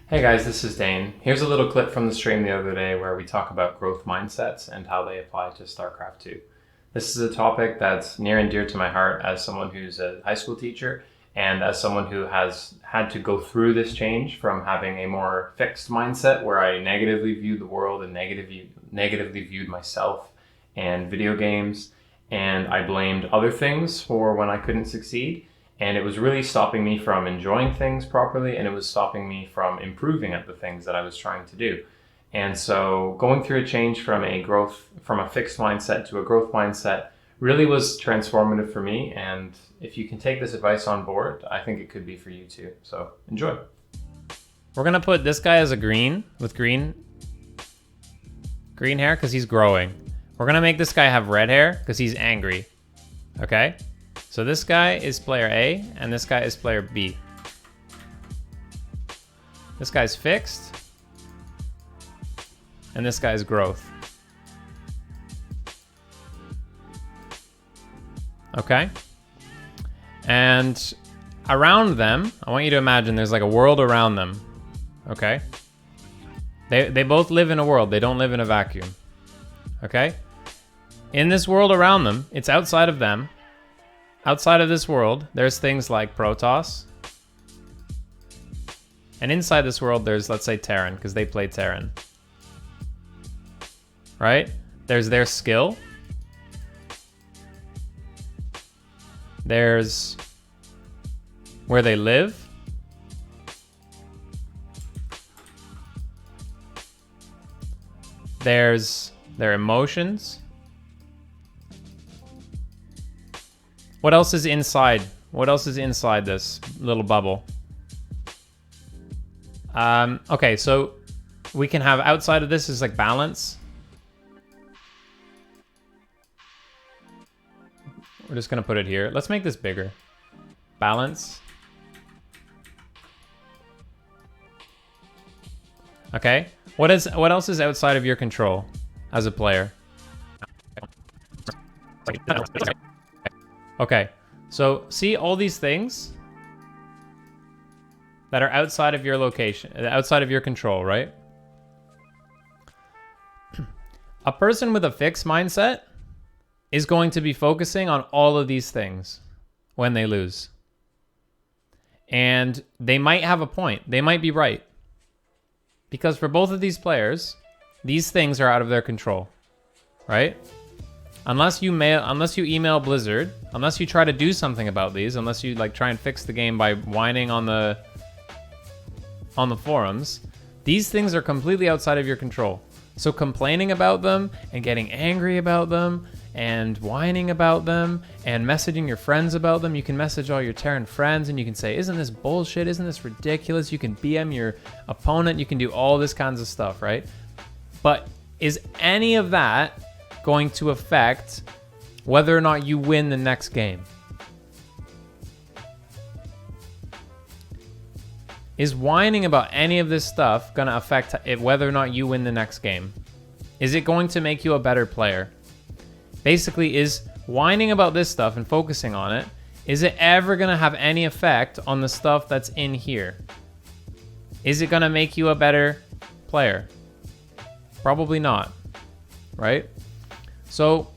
Hey guys, this is Dain. Here's a little clip from the stream the other day where we talk about growth mindsets and how they apply to Starcraft 2. This is a topic that's near and dear to my heart as someone who's a high school teacher and as someone who has had to go through this change from having a more fixed mindset where I negatively viewed the world and negatively viewed myself and video games, and I blamed other things for when I couldn't succeed. And it was really stopping me from enjoying things properly, and it was stopping me from improving at the things that I was trying to do. And so going through a change from a fixed mindset to a growth mindset really was transformative for me. And if you can take this advice on board, I think it could be for you too. So enjoy. We're gonna put this guy as a green with green hair because he's growing. We're gonna make this guy have red hair because he's angry. Okay? So this guy is player A, and this guy is player B. This guy's fixed, and this guy's growth. Okay? And around them, I want you to imagine there's like a world around them. Okay? They both live in a world. They don't live in a vacuum. Okay? In this world around them, it's outside of them. Outside of this world, there's things like Protoss. And inside this world, there's, let's say, Terran, because they play Terran. Right? There's their skill. There's where they live. There's their emotions. What else is inside? What else is inside this little bubble? Okay, so we can have outside of this is like balance. We're just gonna put it here. Let's make this bigger. Balance. Okay. What else is outside of your control as a player? Okay, so see all these things that are outside of your location, outside of your control, right? A person with a fixed mindset is going to be focusing on all of these things when they lose. And they might have a point. They might be right. Because for both of these players, these things are out of their control, right? Unless you email Blizzard, unless you try to do something about these, unless you like try and fix the game by whining on the forums, these things are completely outside of your control. So complaining about them and getting angry about them and whining about them and messaging your friends about them, you can message all your Terran friends and you can say, isn't this bullshit? Isn't this ridiculous? You can BM your opponent. You can do all this kinds of stuff, right? But is any of that going to affect whether or not you win the next game? Is whining about any of this stuff going to affect whether or not you win the next game? Is it going to make you a better player? Basically, is whining about this stuff and focusing on it, is it ever going to have any effect on the stuff that's in here? Is it going to make you a better player? Probably not, right? So,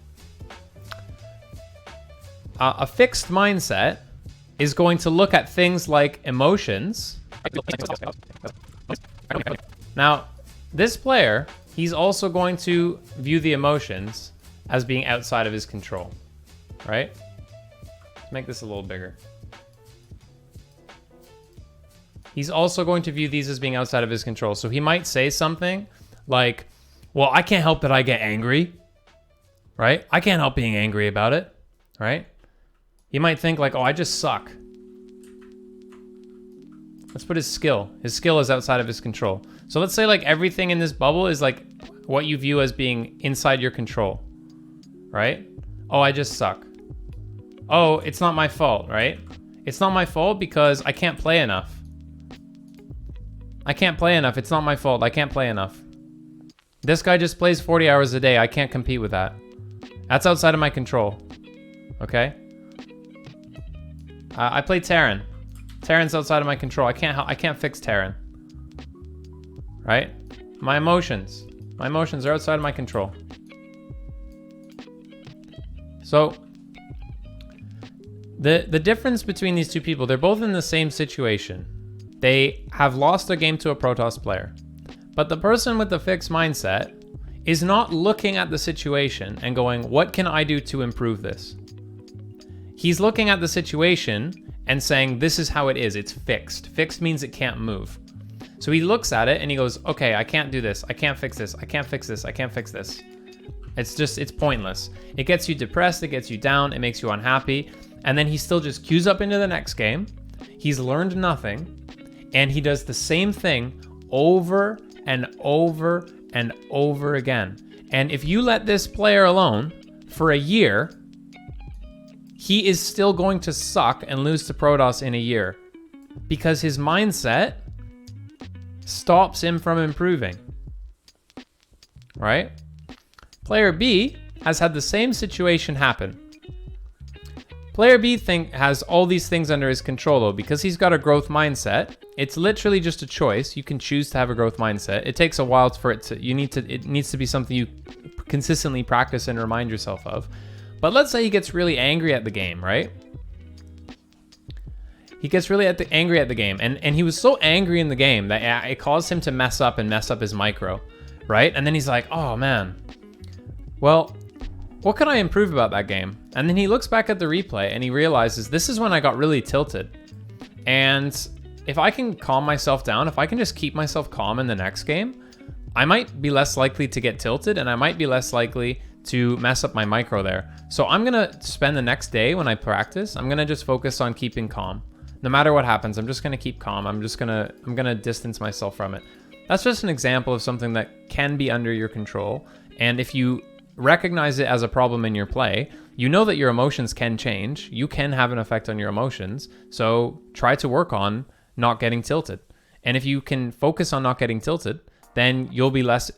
a fixed mindset is going to look at things like emotions. Now, this player, he's also going to view the emotions as being outside of his control, right? Let's make this a little bigger. He's also going to view these as being outside of his control. So he might say something like, well, I can't help that I get angry. Right? I can't help being angry about it, right? You might think like, oh, I just suck. Let's put his skill. His skill is outside of his control. So let's say like everything in this bubble is like what you view as being inside your control, right? Oh, I just suck. Oh, it's not my fault, right? It's not my fault because I can't play enough. I can't play enough. It's not my fault. I can't play enough. This guy just plays 40 hours a day. I can't compete with that. That's outside of my control, okay? I play Terran. Terran's outside of my control. I can't fix Terran. right? My emotions are outside of my control. So the difference between these two people, they're both in the same situation. They have lost a game to a Protoss player. But the person with the fixed mindset is not looking at the situation and going, what can I do to improve this? He's looking at the situation and saying, this is how it is. It's fixed. Fixed means it can't move. So he looks at it and he goes, okay, I can't do this. I can't fix this. I can't fix this. I can't fix this. It's pointless. It gets you depressed. It gets you down. It makes you unhappy. And then he still just queues up into the next game. He's learned nothing. And he does the same thing over and over and over again. And if you let this player alone for a year, he is still going to suck and lose to Protoss in a year because his mindset stops him from improving, right? Player B has had the same situation happen. Player B has all these things under his control though, because he's got a growth mindset. It's literally just a choice. You can choose to have a growth mindset. It takes a while for it to, it needs to be something you consistently practice and remind yourself of. But let's say he gets really angry at the game, right? He gets really angry at the game, and he was so angry in the game that it caused him to mess up his micro, right? And then he's like, oh man, well, what can I improve about that game? And then he looks back at the replay and he realizes this is when I got really tilted. And if I can calm myself down, if I can just keep myself calm in the next game, I might be less likely to get tilted and I might be less likely to mess up my micro there. So I'm gonna spend the next day when I practice, I'm gonna just focus on keeping calm. No matter what happens, I'm just gonna keep calm. I'm gonna distance myself from it. That's just an example of something that can be under your control. And if you recognize it as a problem in your play, you know that your emotions can change. You can have an effect on your emotions. So try to work on not getting tilted. And if you can focus on not getting tilted, then you'll be less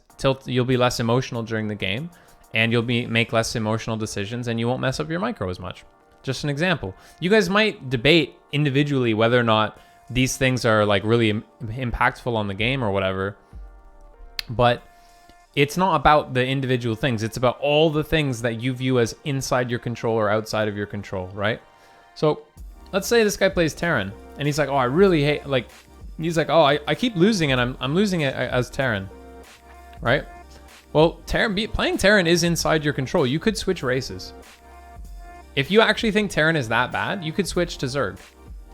emotional during the game, and you'll make less emotional decisions, and you won't mess up your micro as much. Just an example. You guys might debate individually whether or not these things are like really impactful on the game or whatever, but it's not about the individual things. It's about all the things that you view as inside your control or outside of your control, right? So let's say this guy plays Terran and he's like, oh, I really hate, like, he's like, oh, I keep losing and I'm losing it as Terran, right? Well, playing Terran is inside your control. You could switch races. If you actually think Terran is that bad, you could switch to Zerg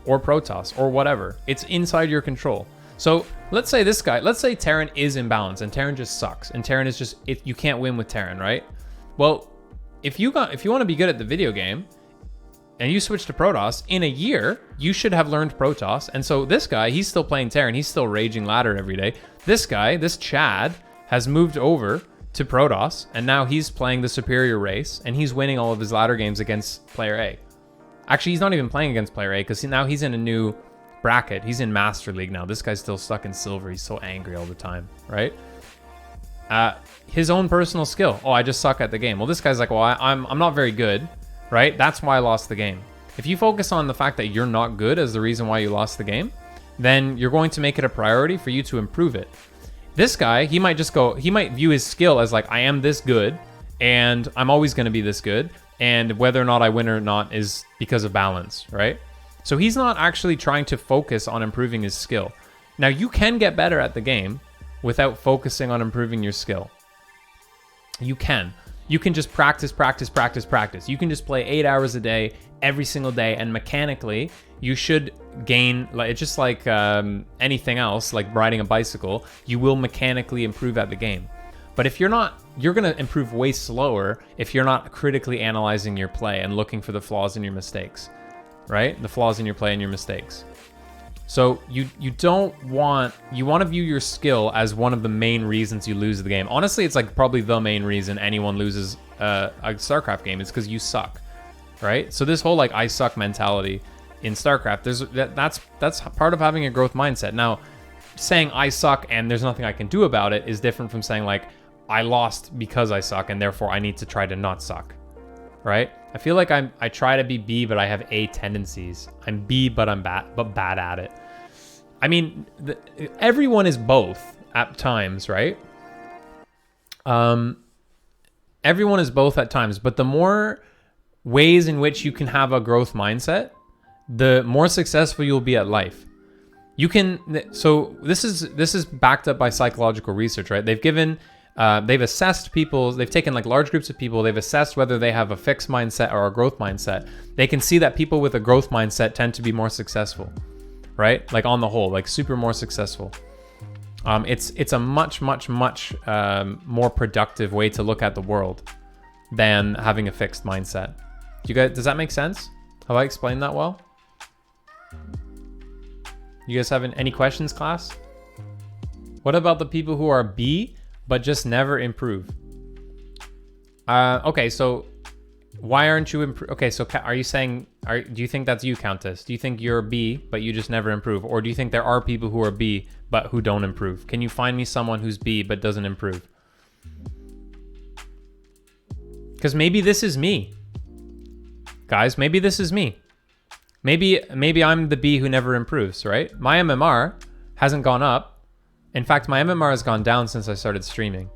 or Protoss or whatever. It's inside your control. So let's say Terran is imbalanced and Terran just sucks and Terran is just, if you can't win with Terran, right? Well, if you want to be good at the video game and you switch to Protoss, in a year, you should have learned Protoss. And so this guy, he's still playing Terran. He's still raging ladder every day. This guy, this Chad, has moved over to Protoss and now he's playing the superior race and he's winning all of his ladder games against player A. Actually, he's not even playing against player A because now he's in a new bracket. He's in Master League now. This guy's still stuck in silver. He's so angry all the time, right? His own personal skill. Oh, I just suck at the game. Well, this guy's like, well, I'm not very good, right? That's why I lost the game. If you focus on the fact that you're not good as the reason why you lost the game, then you're going to make it a priority for you to improve it. This guy, he might view his skill as like, I am this good and I'm always going to be this good. And whether or not I win or not is because of balance, right? So he's not actually trying to focus on improving his skill. Now, you can get better at the game without focusing on improving your skill. You can. You can just practice. You can just play 8 hours a day, every single day, and mechanically, you should gain, like, it's just like anything else, like riding a bicycle, you will mechanically improve at the game. But if you're not, you're going to improve way slower if you're not critically analyzing your play and looking for the flaws in your mistakes. Right? The flaws in your play and your mistakes. So you want to view your skill as one of the main reasons you lose the game. Honestly, it's like probably the main reason anyone loses a Starcraft game is because you suck, right? So this whole like I suck mentality in Starcraft, that's part of having a growth mindset. Now, saying I suck and there's nothing I can do about it is different from saying like I lost because I suck and therefore I need to try to not suck. Right? I feel like I try to be B, but I have A tendencies. I'm B, but I'm bad at it. I mean, everyone is both. at times, right? Everyone is both at times, but the more ways in which you can have a growth mindset, the more successful you'll be at life. You can, so this is backed up by psychological research, right? They've assessed people, they've taken like large groups of people, they've assessed whether they have a fixed mindset or a growth mindset. They can see that people with a growth mindset tend to be more successful, right? Like on the whole, like super more successful. It's a much more productive way to look at the world than having a fixed mindset. Does that make sense? Have I explained that well? You guys have any questions, class? What about the people who are B but just never improve? Okay, so why aren't you okay, so are you saying, do you think that's you, Countess? Do you think you're B but you just never improve? Or do you think there are people who are B but who don't improve? Can you find me someone who's B but doesn't improve? Because maybe this is me. Guys, maybe this is me. Maybe I'm the B who never improves, right? My MMR hasn't gone up. In fact, my MMR has gone down since I started streaming.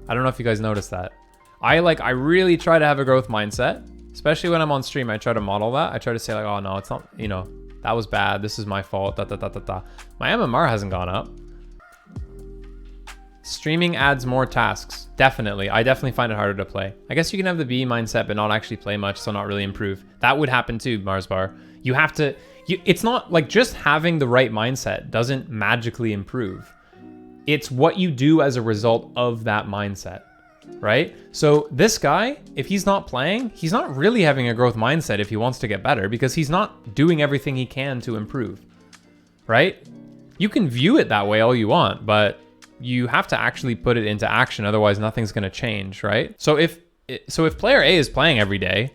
I don't know if you guys noticed that. I really try to have a growth mindset, especially when I'm on stream. I try to model that. I try to say like, oh no, it's not, that was bad. This is my fault. My MMR hasn't gone up. Streaming adds more tasks. Definitely. I definitely find it harder to play. I guess you can have the B mindset, but not actually play much, so not really improve. That would happen too, Marsbar. You have to, it's not like just having the right mindset doesn't magically improve. It's what you do as a result of that mindset, right? So this guy, if he's not playing, he's not really having a growth mindset if he wants to get better, because he's not doing everything he can to improve, right? You can view it that way all you want, but you have to actually put it into action. Otherwise, nothing's going to change, right? So if player A is playing every day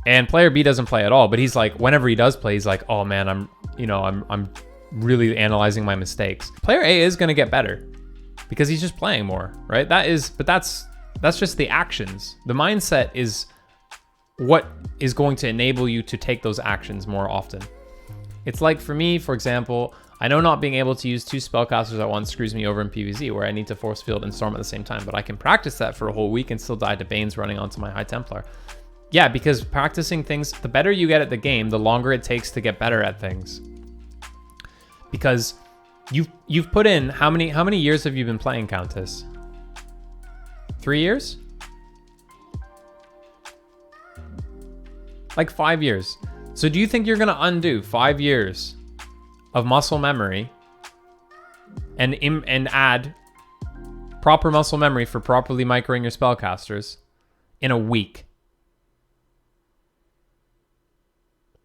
and player B doesn't play at all, but he's like, whenever he does play, he's like, oh man, I'm really analyzing my mistakes. Player A is going to get better because he's just playing more, right? But that's just the actions. The mindset is what is going to enable you to take those actions more often. It's like for me, for example, I know not being able to use two spellcasters at once screws me over in PvZ, where I need to force field and storm at the same time, but I can practice that for a whole week and still die to Banes running onto my High Templar. Yeah, because practicing things, the better you get at the game, the longer it takes to get better at things. Because you've put in, how many years have you been playing, Countess? 3 years? Like 5 years. So do you think you're gonna undo 5 years of muscle memory and add proper muscle memory for properly microing your spellcasters in a week?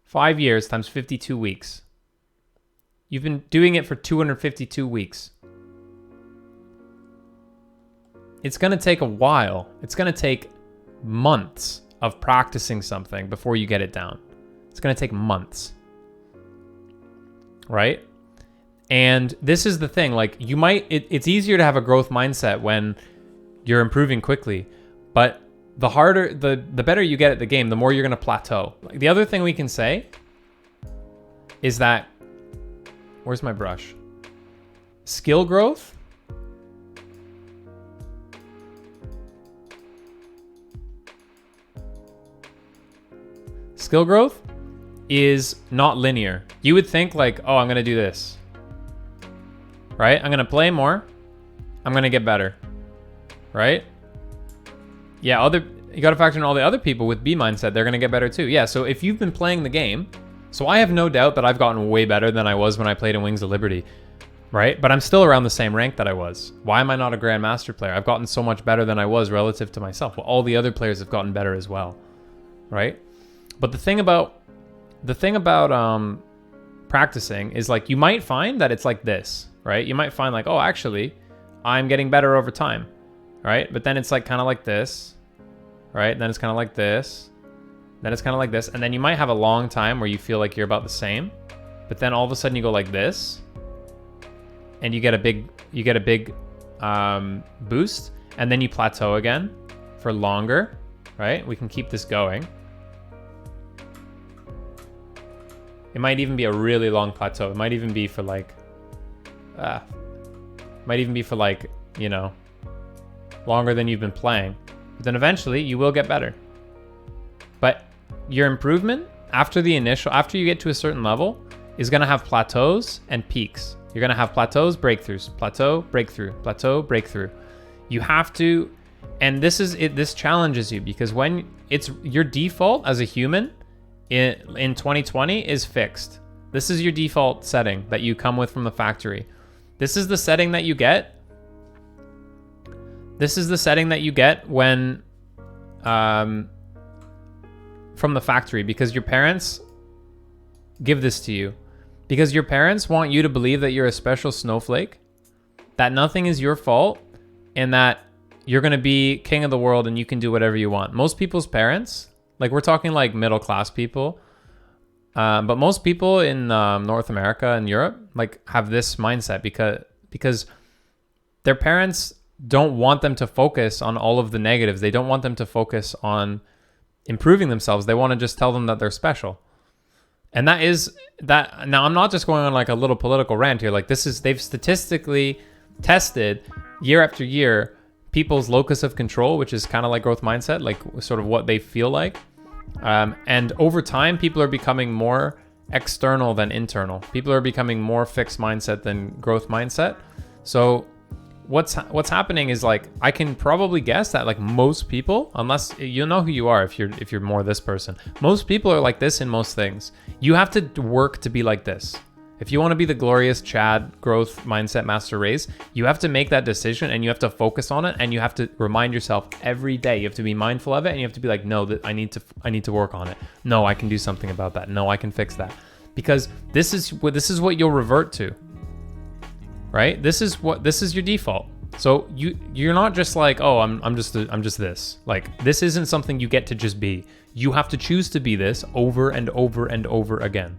5 years times 52 weeks. You've been doing it for 252 weeks. It's going to take a while. It's going to take months of practicing something before you get it down. It's going to take months. Right? And this is the thing, like it's easier to have a growth mindset when you're improving quickly, but the better you get at the game, the more you're going to plateau. Like, the other thing we can say is that, where's my brush? Skill growth is not linear. You would think like, oh, I'm going to do this, right? I'm going to play more. I'm going to get better, right? Yeah, you got to factor in all the other people with B mindset. They're going to get better too. Yeah, so if you've been playing the game, so I have no doubt that I've gotten way better than I was when I played in Wings of Liberty, right? But I'm still around the same rank that I was. Why am I not a Grandmaster player? I've gotten so much better than I was relative to myself. Well, all the other players have gotten better as well, right? But the thing about practicing is like, you might find that it's like this, right? You might find like, oh, actually, I'm getting better over time, right? But then it's like kind of like this, right? And then it's kind of like this. Then it's kind of like this. And then you might have a long time where you feel like you're about the same, but then all of a sudden you go like this and you get a big boost, and then you plateau again for longer, right? We can keep this going. It might even be a really long plateau. It might even be for like Might even be for like, you know, longer than you've been playing. But then eventually you will get better. But your improvement after you get to a certain level is going to have plateaus and peaks. You're going to have plateaus, breakthroughs, plateau, breakthrough, plateau, breakthrough. You have to, and this challenges you, because when it's your default as a human in 2020 is fixed. This is your default setting that you come with from the factory. This is the setting that you get. This is the setting that you get when from the factory, because your parents give this to you. Because your parents want you to believe that you're a special snowflake, that nothing is your fault, and that you're going to be king of the world and you can do whatever you want. Most people's parents, like we're talking like middle class people, but most people in North America and Europe like have this mindset because their parents don't want them to focus on all of the negatives. They don't want them to focus on improving themselves. They want to just tell them that they're special. And that is that. Now, I'm not just going on like a little political rant here. Like they've statistically tested year after year people's locus of control, which is kind of like growth mindset, like sort of what they feel like. And over time, people are becoming more external than internal. People are becoming more fixed mindset than growth mindset. So what's happening is like, I can probably guess that like most people, unless you know who you are, if you're more this person, most people are like this in most things. You have to work to be like this. If you want to be the glorious Chad growth mindset master race, you have to make that decision and you have to focus on it, and you have to remind yourself every day. You have to be mindful of it, and you have to be like, no, that I need to work on it. No, I can do something about that. No, I can fix that. Because this is what you'll revert to. Right? This is your default. So you're not just like, oh, I'm just this. Like, this isn't something you get to just be. You have to choose to be this over and over and over again.